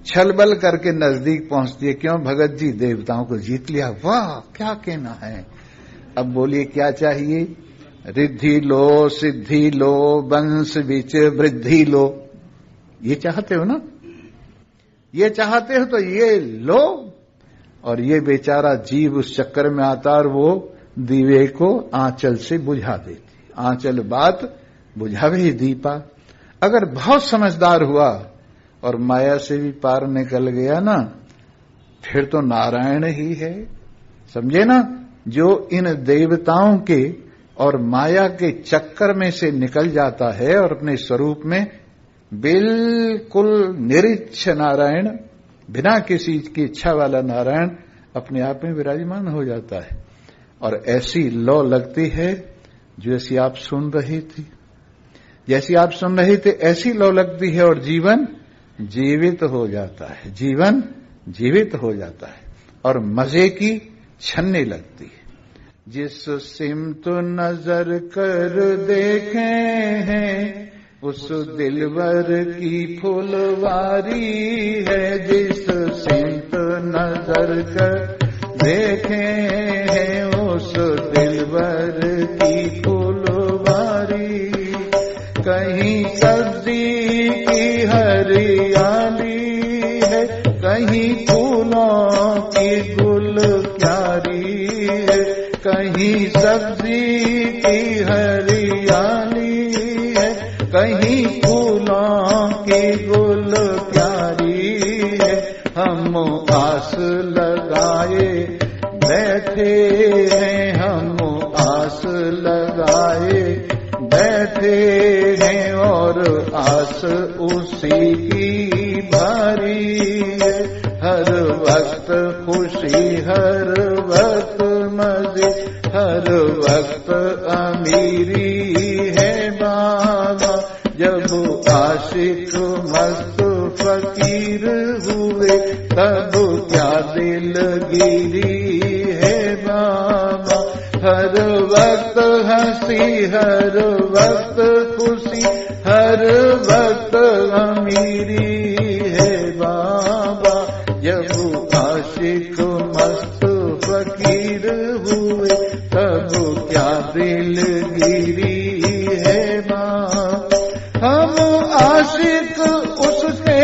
छल बल करके नजदीक पहुंचती है। क्यों? भगत जी देवताओं को जीत लिया, वाह क्या कहना है। अब बोलिए क्या चाहिए? रिद्धि लो, सिद्धि लो, वंश विच वृद्धि लो। ये चाहते हो ना? ये चाहते हो तो ये लो। और ये बेचारा जीव उस चक्कर में आता और वो दीवे को आंचल से बुझा देती। आंचल बात बुझावे ही दीपा। अगर बहुत समझदार हुआ और माया से भी पार निकल गया ना, फिर तो नारायण ही है। समझे ना? जो इन देवताओं के और माया के चक्कर में से निकल जाता है और अपने स्वरूप में बिल्कुल निरीच्छ नारायण, बिना किसी की इच्छा वाला नारायण अपने आप में विराजमान हो जाता है। और ऐसी लौ लगती है जैसी आप सुन रही थी, जैसी आप सुन रहे थे ऐसी लौ लगती है और जीवन जीवित हो जाता है। जीवन जीवित हो जाता है और मजे की छन्नी लगती है। जिस सिमत नजर कर देखे हैं उस दिलवर की फुलवारी है। जिस सिमत नजर कर देखे हैं उस दिलवर की फुलवारी। कहीं सब्जी की हरियाली है, कहीं फूलों की गुल गुल क्यारी है, कहीं सब्जी की हरियाली है, कहीं फूलों की गुल क्यारी है। हम आस लगाए बैठे हैं, हम आस लगाए बैठे हैं, और आस उसी की भारी है। हर वक्त खुशी, हर वक्त मजे, हर वक्त अमीरी है बाबा। जब आशिक मस्त फकीर हुए, तब क्या दिलगिरी है बाबा। हर वक्त हंसी, हर वक्त खुशी, हर वक्त अमीरी है बाबा। जब आशिक मस्त फकीर हुए, तब क्या दिलगिरी है बाबा। हम आशिक उसके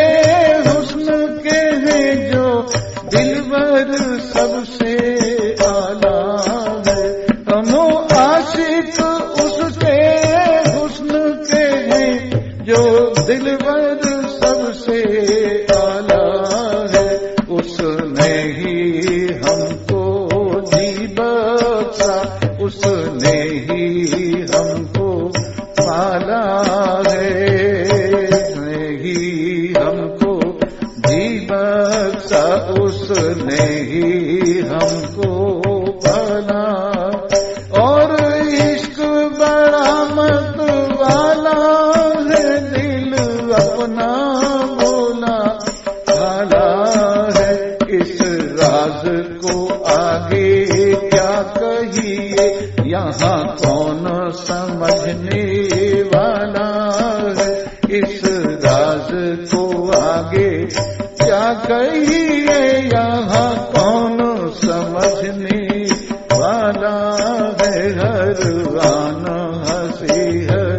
हुस्न के हैं, जो दिलबर सबसे आला है। हम आशिक उसके हुस्न के हैं, जो दिलबर सबसे आला है। उसने ही हमको जी बख्शा, उसने ही हमको पाला है, उसने ही हमको जी बख्शा, उसने ही हमको पाला। और इश्क बड़ा मत वाला है, दिल अपना बोला भाला है। इस राज को आगे क्या कहिए, यहाँ कौन समझने वाला है। इस राज को आगे क्या कहिए, यहाँ कौन समझने वाला है। हर आन हंसी, हर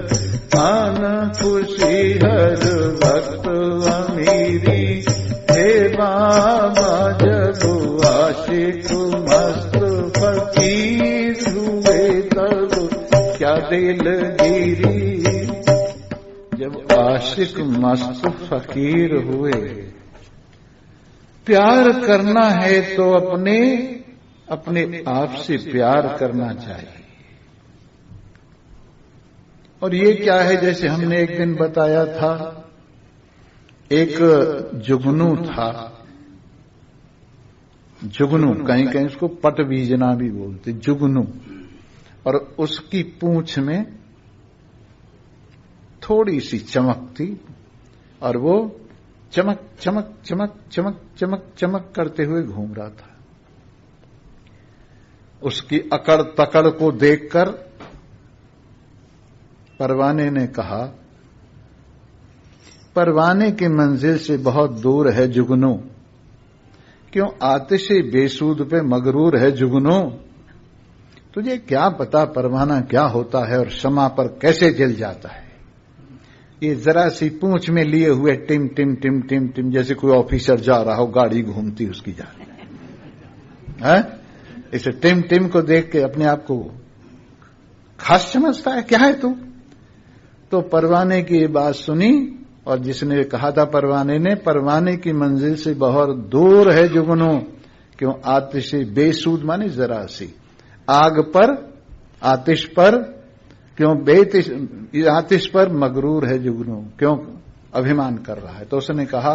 आन खुशी, हर वक्त अमीरी हे बाबा। जब आशिक मस्त फकीर हुए, तब क्या दिलगिरी। जब आशिक मस्त फकीर हुए, प्यार करना है तो अपने आप से प्यार करना चाहिए। और ये क्या है, जैसे हमने एक दिन बताया था, एक जुगनू था, जुगनू, कहीं कहीं उसको पटबीजना भी बोलते, जुगनू। और उसकी पूंछ में थोड़ी सी चमक थी, और वो चमक चमक चमक चमक चमक चमक करते हुए घूम रहा था। उसकी अकड़ तकड़ को देखकर परवाने ने कहा, परवाने की मंजिल से बहुत दूर है जुगनू, क्यों आतिशे बेसूद पे मगरूर है जुगनू। तुझे क्या पता परवाना क्या होता है और शमा पर कैसे जल जाता है। ये जरा सी पूंछ में लिए हुए टिम टिम टिम टिम टिम, जैसे कोई ऑफिसर जा रहा हो, गाड़ी घूमती उसकी जा रही है। इसे टिम टिम को देख के अपने आप को खास समझता है, क्या है तू। तो परवाने की ये बात सुनी, और जिसने कहा था परवाने ने, परवाने की मंजिल से बहुत दूर है जुगनू, क्यों आतिशे बेसूद माने जरा सी, आग पर आतिश पर, क्यों आतिश पर मगरूर है जुगनू, क्यों अभिमान कर रहा है। तो उसने कहा,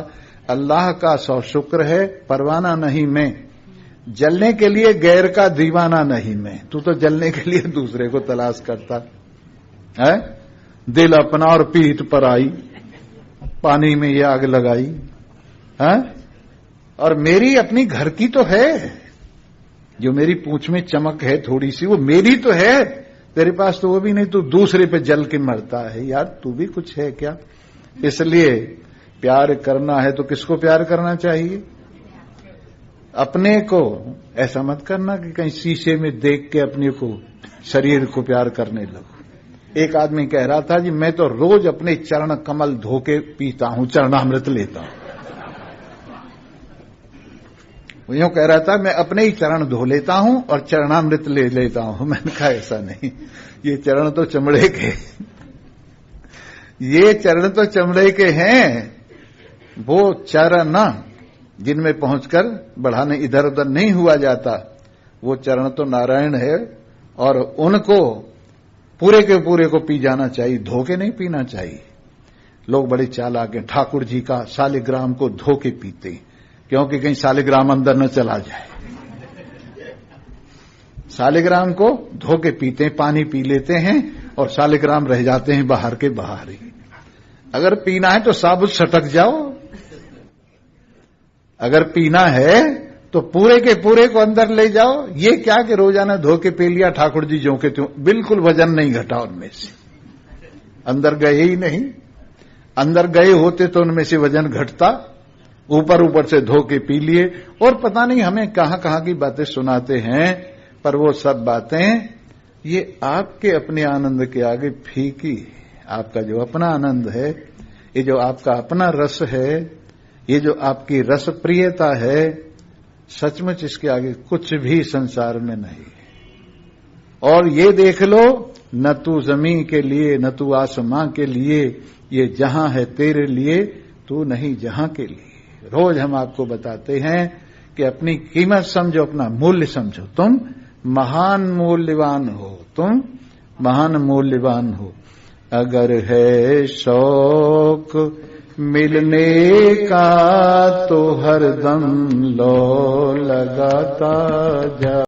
अल्लाह का सौ शुक्र है परवाना नहीं मैं, जलने के लिए गैर का दीवाना नहीं मैं। तू तो जलने के लिए दूसरे को तलाश करता है, दिल अपना और पीठ पर आई, पानी में ये आग लगाई है। और मेरी अपनी घर की तो है, जो मेरी पूंछ में चमक है थोड़ी सी, वो मेरी तो है, तेरे पास तो वो भी नहीं, तू दूसरे पे जल के मरता है। यार तू भी कुछ है क्या। इसलिए प्यार करना है तो किसको प्यार करना चाहिए, अपने को। ऐसा मत करना कि कहीं शीशे में देख के अपने को शरीर को प्यार करने लगो। एक आदमी कह रहा था जी, मैं तो रोज अपने चरण कमल धो के पीता हूं, चरणामृत लेता हूं। वो यूं कह रहा था, मैं अपने ही चरण धो लेता हूं और चरणामृत ले लेता हूं। मैंने कहा ऐसा नहीं, ये चरण तो चमड़े के, ये चरण तो चमड़े के हैं। वो चरण जिनमें पहुंचकर बढ़ाने इधर उधर नहीं हुआ जाता, वो चरण तो नारायण है और उनको पूरे के पूरे को पी जाना चाहिए, धो के नहीं पीना चाहिए। लोग बड़े चालाक हैं, ठाकुर जी का शालिग्राम को धो के पीते, क्योंकि कहीं शालिग्राम अंदर न चला जाए। शालिग्राम को धो के पीते हैं, पानी पी लेते हैं और शालिग्राम रह जाते हैं बाहर के बाहर ही। अगर पीना है तो साबुत सटक जाओ, अगर पीना है तो पूरे के पूरे को अंदर ले जाओ। ये क्या कि रोजाना धो के पी लिया ठाकुर जी जो के त्यों, बिल्कुल वजन नहीं घटा उनमें से, अंदर गए ही नहीं। अंदर गए होते तो उनमें से वजन घटता, ऊपर ऊपर से धो के पी लिए। और पता नहीं हमें कहां कहां की बातें सुनाते हैं, पर वो सब बातें ये आपके अपने आनंद के आगे फीकी। आपका जो अपना आनंद है, ये जो आपका अपना रस है, ये जो आपकी रस प्रियता है, सचमुच इसके आगे कुछ भी संसार में नहीं। और ये देख लो, न तू जमीन के लिए न तू आसमां के लिए, ये जहां है तेरे लिए, तू नहीं जहां के लिए। रोज हम आपको बताते हैं कि अपनी कीमत समझो, अपना मूल्य समझो। तुम महान मूल्यवान हो, तुम महान मूल्यवान हो। अगर है शौक मिलने का तो हरदम लो लगाता जा,